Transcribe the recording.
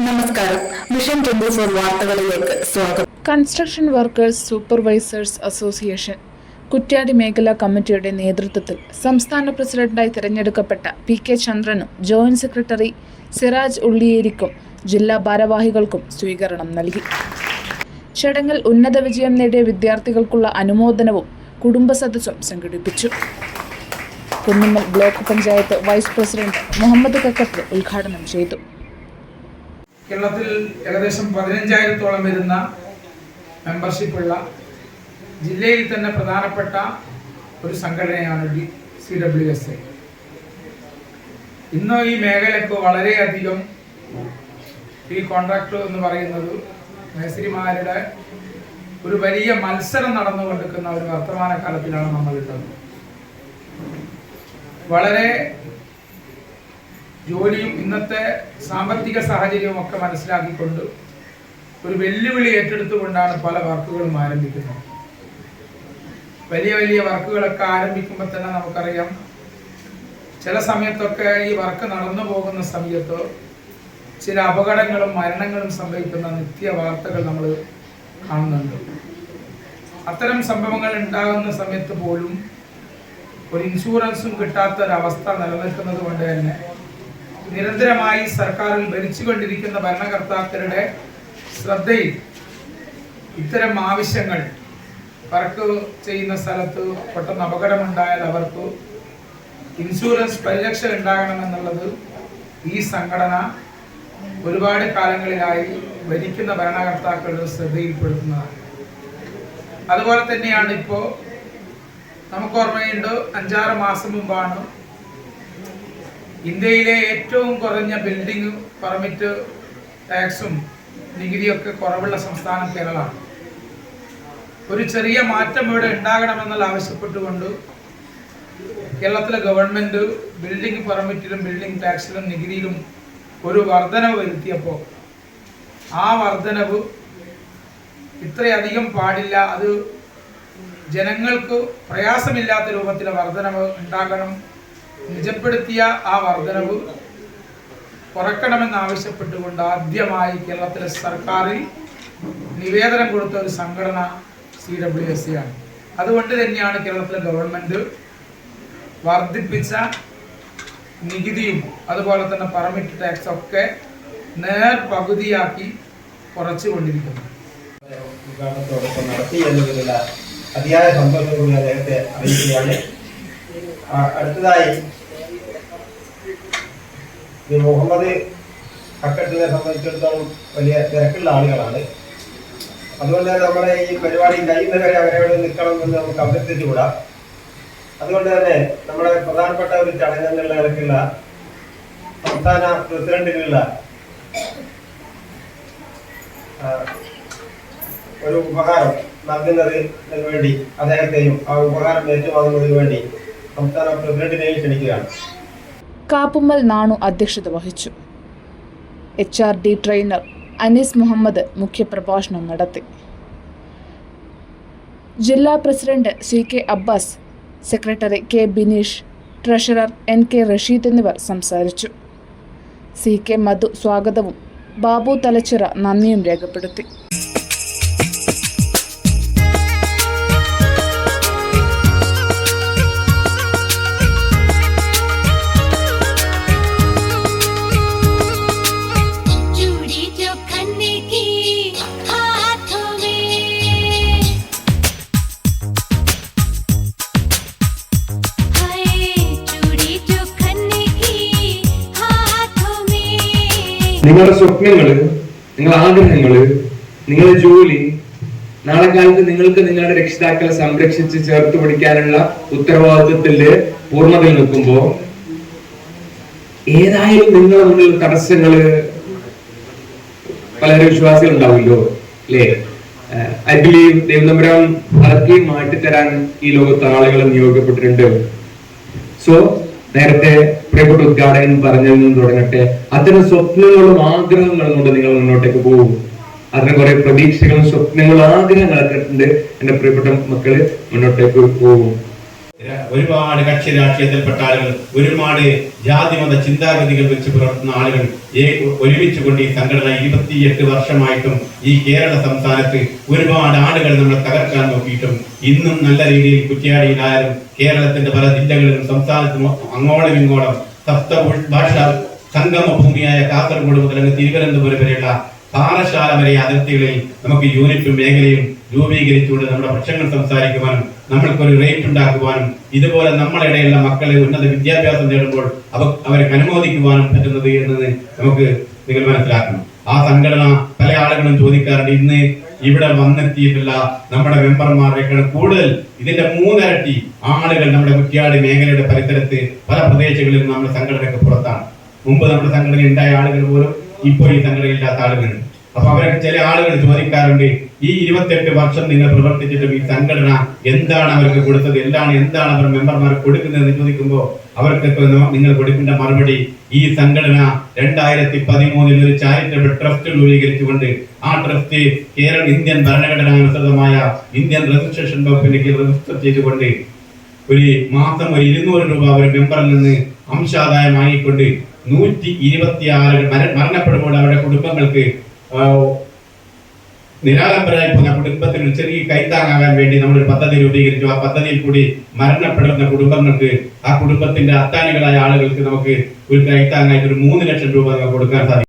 നമസ്കാരം. മിഷൻ 24 വാർത്തകളിലേക്ക് സ്വാഗതം. Construction workers supervisors association Kuttiady മേഖലാ കമ്മിറ്റിയുടെ നേതൃത്വത്തിൽ സംസ്ഥാന പ്രസിഡന്റായി തിരഞ്ഞെടുക്കപ്പെട്ട പി.കെ. ചന്ദ്രനും ജോയിന്റ് സെക്രട്ടറി സിറാജ് ഉള്ളിയേരിക്കും ജില്ലാ ഭാരവാഹികൾക്കും സ്വീകരണം നൽകി. ചടങ്ങിൽ ഉന്നത വിജയം നേടിയ വിദ്യാർത്ഥികൾക്കുള്ള അനുമോദനവും കുടുംബസദസ്സും സംഘടിപ്പിച്ചു. Kunnummal block panchayat vice president Muhammad Kakkath ഉദ്ഘാടനം ചെയ്തു. കേരളത്തിൽ ഏകദേശം 15,000-ഓളം വരുന്ന മെമ്പർഷിപ്പുള്ള ജില്ലയിൽ തന്നെ പ്രധാനപ്പെട്ട ഒരു സംഘടനയാണ് CWSA. ഇന്ന് ഈ മേഖലയ്ക്ക് വളരെയധികം ഈ കോൺട്രാക്ട് എന്ന് പറയുന്നത് മേസ്തിരിമാരുടെ ഒരു വലിയ മത്സരം നടന്നുകൊണ്ടിരിക്കുന്ന ഒരു വർത്തമാനകാലത്തിലാണ് നമ്മളുള്ളത്. വളരെ ജോലിയും ഇന്നത്തെ സാമ്പത്തിക സാഹചര്യവും ഒക്കെ മനസ്സിലാക്കിക്കൊണ്ട് ഒരു വെല്ലുവിളി ഏറ്റെടുത്തുകൊണ്ടാണ് പല വർക്കുകളും ആരംഭിക്കുന്നത്. വലിയ വലിയ വർക്കുകളൊക്കെ ആരംഭിക്കുമ്പോൾ തന്നെ നമുക്കറിയാം, ചില സമയത്തൊക്കെ ഈ വർക്ക് നടന്നു പോകുന്ന സമയത്ത് ചില അപകടങ്ങളും മരണങ്ങളും സംഭവിക്കുന്ന നിത്യ വാർത്തകൾ നമ്മൾ കാണുന്നുണ്ട്. അത്തരം സംഭവങ്ങൾ ഉണ്ടാകുന്ന സമയത്ത് പോലും ഒരു ഇൻഷുറൻസും കിട്ടാത്തൊരവസ്ഥ നിലനിൽക്കുന്നത് കൊണ്ട് തന്നെ നിരന്തരമായി സർക്കാരിൽ ഭരിച്ചുകൊണ്ടിരിക്കുന്ന ഭരണകർത്താക്കളുടെ ശ്രദ്ധയിൽ ഇത്തരം ആവശ്യങ്ങൾ, വർക്ക് ചെയ്യുന്ന സ്ഥലത്ത് പെട്ടെന്ന് അപകടമുണ്ടായാൽ അവർക്ക് ഇൻഷുറൻസ് പരിരക്ഷ ഉണ്ടാകണമെന്നുള്ളത് ഈ സംഘടന ഒരുപാട് കാലങ്ങളിലായി ഭരിക്കുന്ന ഭരണകർത്താക്കളുടെ ശ്രദ്ധയിൽപ്പെടുത്തുന്നതാണ്. അതുപോലെ തന്നെയാണ് ഇപ്പോൾ നമുക്ക് ഓർമ്മയുണ്ട്, 5-6 മാസം മുമ്പാണ് ഇന്ത്യയിലെ ഏറ്റവും കുറഞ്ഞ ബിൽഡിംഗ് പെർമിറ്റ് ടാക്സും നികുതിയൊക്കെ കുറവുള്ള സംസ്ഥാനം കേരളമാണ്. ഒരു ചെറിയ മാറ്റം ഇവിടെ ഉണ്ടാകണമെന്നുള്ള ആവശ്യപ്പെട്ടുകൊണ്ട് കേരളത്തിലെ ഗവൺമെന്റ് ബിൽഡിംഗ് പെർമിറ്റിലും ബിൽഡിംഗ് ടാക്സിലും നികുതിയിലും ഒരു വർധനവ് വരുത്തിയപ്പോൾ ആ വർധനവ് ഇത്രയധികം പാടില്ല, അത് ജനങ്ങൾക്ക് പ്രയാസമില്ലാത്ത രൂപത്തിലെ വർധനവ് ഉണ്ടാകണം, നിജപ്പെടുത്തിയ ആ വർധനവ് കുറക്കണമെന്ന് ആവശ്യപ്പെട്ടുകൊണ്ട് ആദ്യമായി കേരളത്തിലെ സർക്കാരിൽ നിവേദനം കൊടുത്ത ഒരു സംഘടന CWSA ആണ്. അതുകൊണ്ട് തന്നെയാണ് കേരളത്തിലെ ഗവൺമെന്റ് വർദ്ധിപ്പിച്ച നികുതിയും അതുപോലെ തന്നെ പെർമിറ്റ് ടാക്സ് ഒക്കെ നേർപകുതിയാക്കി കുറച്ചുകൊണ്ടിരിക്കുന്നത്. ഉദ്ഘാടനത്തോടൊപ്പം നടത്തി എന്നതിലുള്ള അതിയായ സന്തോഷം കൂടി അദ്ദേഹത്തെ അറിയിക്കുകയാണ്. അടുത്തതായി മുഹമ്മദ് കക്കട്ടിനെ സംബന്ധിച്ചിടത്തോളം വലിയ തിരക്കുള്ള ആളുകളാണ്. അതുകൊണ്ട് തന്നെ നമ്മുടെ ഈ പരിപാടി കഴിയുന്നവരെ അവരവിടെ നിൽക്കണമെന്ന് നമുക്ക് അഭ്യർത്ഥിച്ചുകൂടാ. അതുകൊണ്ട് തന്നെ നമ്മുടെ പ്രധാനപ്പെട്ട ഒരു ചടങ്ങെന്നുള്ള നിലയ്ക്കുള്ള സംസ്ഥാന പ്രസിഡന്റിനുള്ള ഒരു ഉപഹാരം നൽകുന്നതിന് വേണ്ടി അദ്ദേഹത്തെയും ആ ഉപഹാരം ഏറ്റുവാങ്ങുന്നതിന് വേണ്ടി സംസ്ഥാന പ്രസിഡന്റിനെയും ക്ഷണിക്കുകയാണ്. കാപ്പുമ്മൽ നാണു അധ്യക്ഷത വഹിച്ചു. HRD ട്രെയിനർ അനീസ് മുഹമ്മദ് മുഖ്യപ്രഭാഷണം നടത്തി. ജില്ലാ president CK Abbas, secretary K Bineesh, treasurer NK Rasheed എന്നിവർ സംസാരിച്ചു. CK മധു സ്വാഗതവും ബാബു തലച്ചിറ നന്ദിയും രേഖപ്പെടുത്തി. നിങ്ങളുടെ സ്വപ്നങ്ങള്, നിങ്ങളുടെ ആഗ്രഹങ്ങള്, നിങ്ങളുടെ ജോലി, നാളെ കാലത്ത് നിങ്ങൾക്ക് നിങ്ങളുടെ രക്ഷിതാക്കളെ സംരക്ഷിച്ച് ചേർത്ത് പിടിക്കാനുള്ള ഉത്തരവാദിത്വത്തിന്റെ പൂർണ്ണതയിൽ നിൽക്കുമ്പോ ഏതായാലും നിങ്ങളുടെ മുന്നിൽ തടസ്സങ്ങള്, പല വിശ്വാസികൾ ഉണ്ടാവില്ലോ അല്ലേ? ഐ ബിലീവ് ദൈവനമ്പരം അതൊക്കെ മാറ്റിത്തരാൻ ഈ ലോകത്ത് ആളുകളെ നിയോഗിക്കപ്പെട്ടിട്ടുണ്ട്. സോ നേരത്തെ പ്രിയപ്പെട്ട ഉദ്ഘാടകൻ പറഞ്ഞതിൽ നിന്ന് തുടങ്ങട്ടെ, അത്തരം സ്വപ്നങ്ങളും ആഗ്രഹങ്ങളും കൊണ്ട് നിങ്ങൾ മുന്നോട്ടേക്ക് പോകും. അതിന് കുറെ പ്രതീക്ഷകളും സ്വപ്നങ്ങളും ആഗ്രഹങ്ങളൊക്കെ ഉണ്ട്. എന്റെ പ്രിയപ്പെട്ട മക്കള് മുന്നോട്ടേക്ക് പോകും. ഒരുപാട് കക്ഷി രാഷ്ട്രീയത്തിൽപ്പെട്ട ആളുകൾ, ഒരുപാട് ജാതിമത ചിന്താഗതികൾ വെച്ച് പുലർത്തുന്ന ആളുകൾ ഒരുമിച്ച് കൊണ്ട് ഈ സംഘടന 28 വർഷമായിട്ടും ഈ കേരള സംസ്ഥാനത്ത് ഒരുപാട് ആളുകൾ നമ്മളെ തകർക്കാൻ നോക്കിയിട്ടും ഇന്നും നല്ല രീതിയിൽ കുറ്റ്യാടിയിലായാലും കേരളത്തിന്റെ പല ജില്ലകളിലും സംസ്ഥാനത്തും അങ്ങോളം ഇങ്ങോളം സപ്തഭാഷ സംഗമ ഭൂമിയായ കാസർഗോഡ് മുതൽ തിരുവനന്തപുരം വരെയുള്ള പാറശാല വരെ അതിർത്തികളിൽ നമുക്ക് യൂണിറ്റും മേഖലയും രൂപീകരിച്ചുകൊണ്ട് നമ്മുടെ പ്രശ്നങ്ങൾ സംസാരിക്കുവാനും നമ്മൾക്കൊരു റേറ്റ് ഉണ്ടാക്കുവാനും ഇതുപോലെ നമ്മളിടയിലുള്ള മക്കളെ ഉന്നത വിദ്യാഭ്യാസം നേടുമ്പോൾ അവരെ അനുമോദിക്കുവാനും പറ്റുന്നത് എന്നത് നമുക്ക് നിങ്ങൾ മനസ്സിലാക്കണം. ആ സംഘടന പല ആളുകളും ചോദിക്കാറുണ്ട്, ഇന്ന് ഇവിടെ വന്നെത്തിയിട്ടുള്ള നമ്മുടെ മെമ്പർമാരെക്കാൾ കൂടുതൽ ഇതിന്റെ 3 ഇരട്ടി ആളുകൾ നമ്മുടെ കുറ്റ്യാടി മേഖലയുടെ പരിസരത്ത് പല പ്രദേശങ്ങളിലും നമ്മുടെ സംഘടനയ്ക്ക് പുറത്താണ്. മുമ്പ് നമ്മുടെ സംഘടന ഉണ്ടായ ആളുകൾ പോലും ഇപ്പോൾ ഈ സംഘടനയില്ലാത്ത ആളുകളുണ്ട്. അപ്പൊ അവരൊക്കെ ചില ആളുകൾ ചോദിക്കാറുണ്ട്, ഈ 28 വർഷം നിങ്ങൾ പ്രവർത്തിച്ചിട്ടും ഈ സംഘടന എന്താണ് അവർക്ക് കൊടുത്തത്, എന്താണ് അവർ മെമ്പർമാർക്ക് കൊടുക്കുന്നതെന്ന് ചോദിക്കുമ്പോൾ അവർക്കൊക്കെ നിങ്ങൾ കൊടുക്കേണ്ട മറുപടി, ഈ സംഘടന 2013 ഒരു ചാരിറ്റബിൾ ട്രസ്റ്റ് രൂപീകരിച്ചുകൊണ്ട് ആ ട്രസ്റ്റ് ഇന്ത്യൻ ഭരണഘടനാനുസൃതമായ ഇന്ത്യൻ രജിസ്ട്രേഷൻ വകുപ്പിന്റെ കീഴിൽ രജിസ്റ്റർ ചെയ്തുകൊണ്ട് ഒരു മാസം 200 രൂപ ഒരു മെമ്പറിൽ നിന്ന് അംശാദായം വാങ്ങിക്കൊണ്ട് 126 മരണപ്പെടുമ്പോൾ അവരുടെ കുടുംബങ്ങൾക്ക് നിരാലംബരായി പോകുന്ന കുടുംബത്തിന് ചെറിയ കൈത്താങ്ങാകാൻ വേണ്ടി നമ്മളൊരു പദ്ധതി രൂപീകരിച്ചു. ആ പദ്ധതിയിൽ കൂടി മരണപ്പെടുന്ന കുടുംബങ്ങൾക്ക്, ആ കുടുംബത്തിന്റെ അത്താണികളായ ആളുകൾക്ക് നമുക്ക് ഒരു കൈത്താങ്ങായിട്ട് ഒരു 3 ലക്ഷം രൂപ കൊടുക്കാൻ സാധിക്കും.